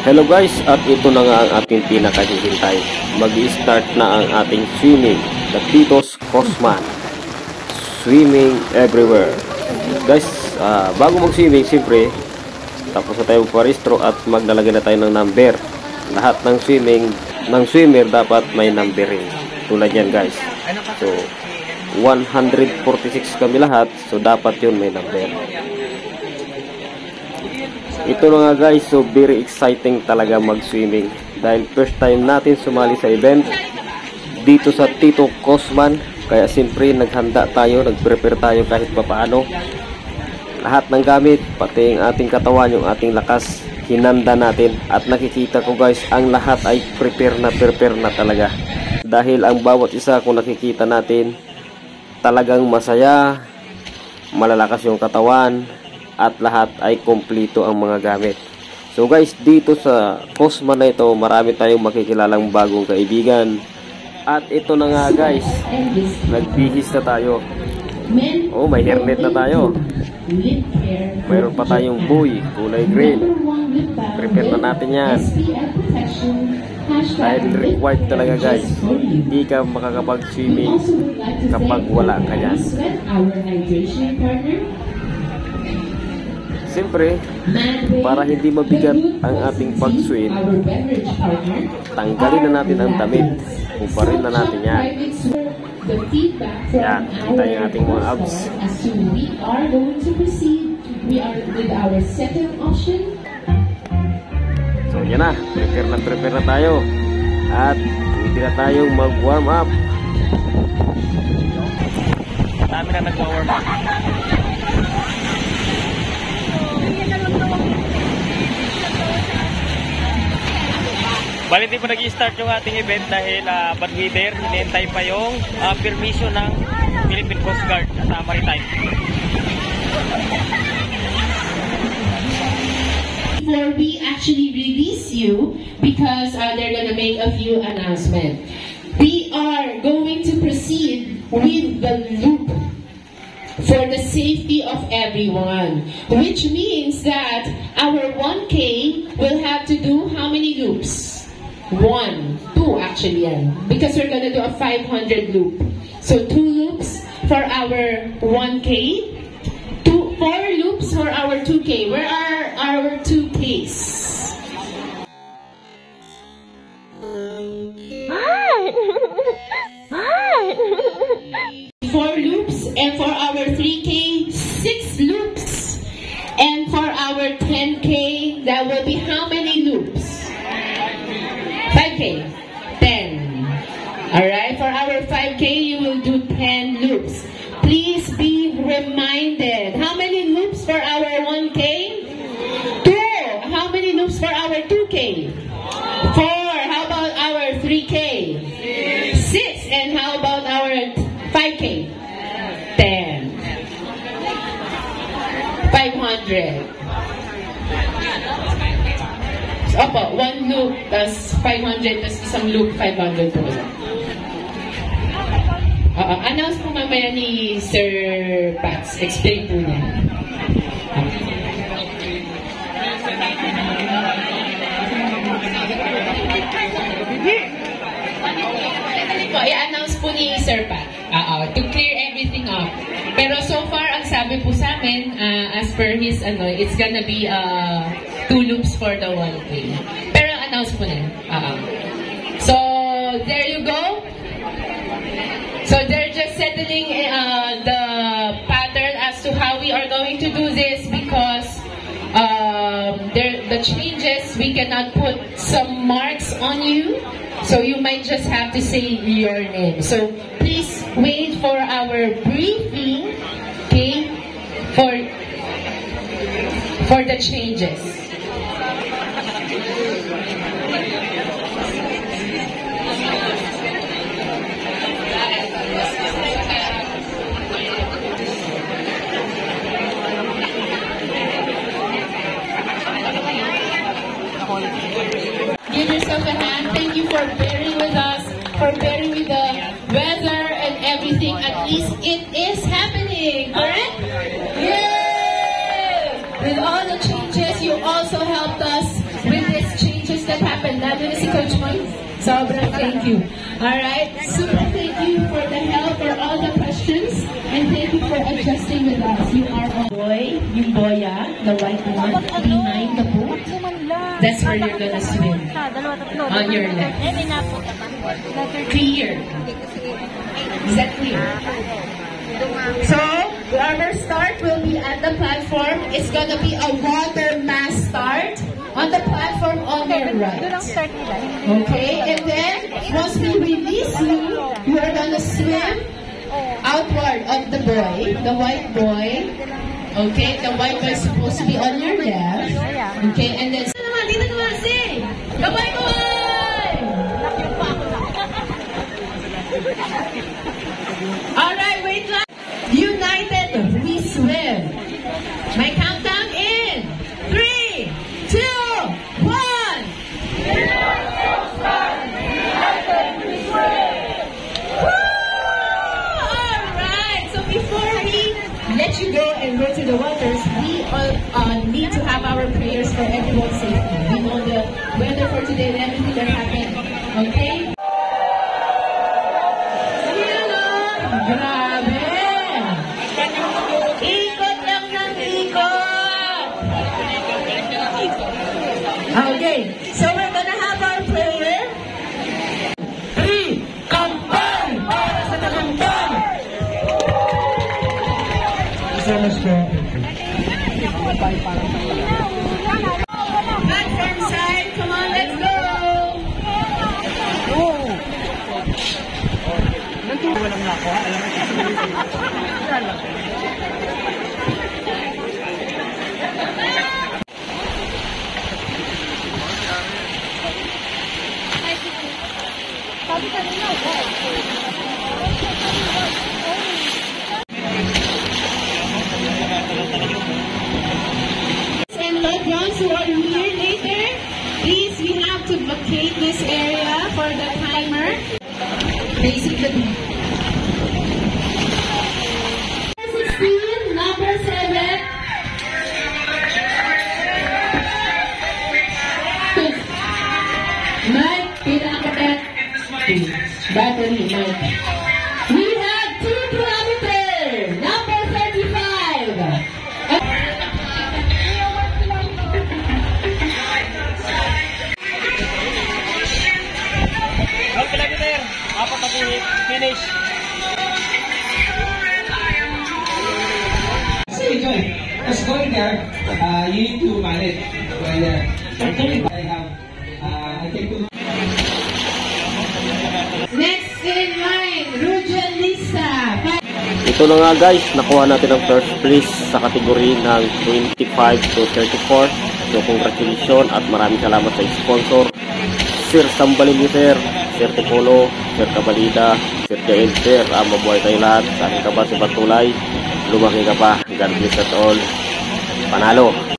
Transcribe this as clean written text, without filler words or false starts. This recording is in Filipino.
Hello guys, at ito na nga ang ating pinakahihintay. Mag-i-start na ang ating swimming, the Titos Cosman Swimming Everywhere. Guys, bago mag-swimming, siyempre tapos na tayo magparehistro at maglalagay na tayo ng number. Lahat ng swimmer dapat may numbering. Tulad yan guys. So 146 kami lahat, so dapat yun may number. Ito na nga guys, so very exciting talaga mag-swimming dahil first time natin sumali sa event dito sa Tito Cosman. Kaya siyempre naghanda tayo, nag-prepare tayo kahit papaano. Lahat ng gamit, pati ang ating katawan, yung ating lakas, hinanda natin. At nakikita ko guys, ang lahat ay prepare na talaga. Dahil ang bawat isa kung nakikita natin, talagang masaya, malalakas yung katawan, at lahat ay kompleto ang mga gamit. So guys, dito sa Cosman na ito, marami tayong makikilalang bagong kaibigan. At ito na nga guys, nagbihis na tayo. Oh, may hairnet na tayo. Mayroon pa tayong buoy, kulay green. Prepare na natin yan. Dahil required talaga guys, hindi ka makakapag-swimming kapag wala ka yan. Siyempre, para hindi mabigat ang ating pag-swim, tanggalin na natin ang damit. Kumparin na natin yan. Yan, kita yung ating mga abs. So yan na, prepare na tayo. At pwede na tayong mag-warm up. Dami na nag-warm up. Bali, di pa nag-i-start yung ating event dahil bad weather. Hinihintay pa yung permission ng Philippine Coast Guard at Maritime. Before we actually release you, because they're gonna make a few announcements. We are going to proceed with the loop for the safety of everyone, which means that our 1K will have to do how many loops? 2 actually, because we're gonna do a 500 loop. So 2 loops for our 1K, 4 loops for our 2K. Where are our 2Ks? Four loops, and for our 3K, 6 loops, and for our 10K, that will be how many loops? 5K, 10. Alright, for our 5K, you will do 10 loops. Please be reminded. How many loops for our 1K? 2. How many loops for our 2K? 4. How about our 3K? 6. And how about our 5K? 10. 500. Opo, 1 loop, tas 500, tas isang loop, 500 po. Announce po mamaya ni Sir Pats. Explain po niya. I-announce po ni Sir Pat. To clear everything up. Pero so far, ang sabi po sa amin, as per his, it's gonna be 2 loops for the 1K. Pero announce po na. So, there you go. So, they're just settling the pattern as to how we are going to do this because the changes, we cannot put some marks on you. So, you might just have to say your name. So, please wait for our briefing, okay, for the changes. Give yourself a hand. Thank you for bearing with us, for bearing with the weather and everything. At least it is happening, correct? Yes! With all the changes, you also helped us with this change Lalo na si Coach Moy. Sobrang thank you. Alright, super thank you for the help, for all the questions, and thank you for adjusting with us. You are a boy, yung boya, the white one, behind the boat. That's where you're gonna swim. On your left. Clear. Is that clear? So, our start will be at the platform. It's gonna be a water mass start on the platform on your right. Okay, and then once we release you, you are gonna swim outward of the boy, the white boy. Okay, the white boy is supposed to be on your left. Okay, and then dito naman si the white boy. Alright, wait lang. United, we swim. My countdown in 3, 2, 1. Alright, so before we let you go and go to the waters, we all need to have our prayers for everyone's safety. We know the weather for today and everything that happened. Okay? Grabe! Ikot lang ng ikot! Okay, so we're gonna have our prayer. 3, kampay! Para sa tagumpay! Platform side, come on, let's go! Walang nako, alam and loved ones who are here later, please, we have to vacate this area for the timer. Facing the beach. 16, number 7. Mike, pinakapit. Battery, Mike. We have 2 kilometers. Number 35. Apat na finish. So enjoy. Just going there, you need to manage. I take two. Next in line, Rujan Lisa. Ito na nga guys, nakuha natin ang first place sa kategory ng 25 to 34. So congratulations at maraming salamat sa sponsor, Sir Sambalin Sir, Sir Tipolo, Sir Kabalida, Sir Jael, Sir, mabuhay tayo lahat. Sa aking kabal si Batulay, lumaki ka pa. God bless at all. Panalo!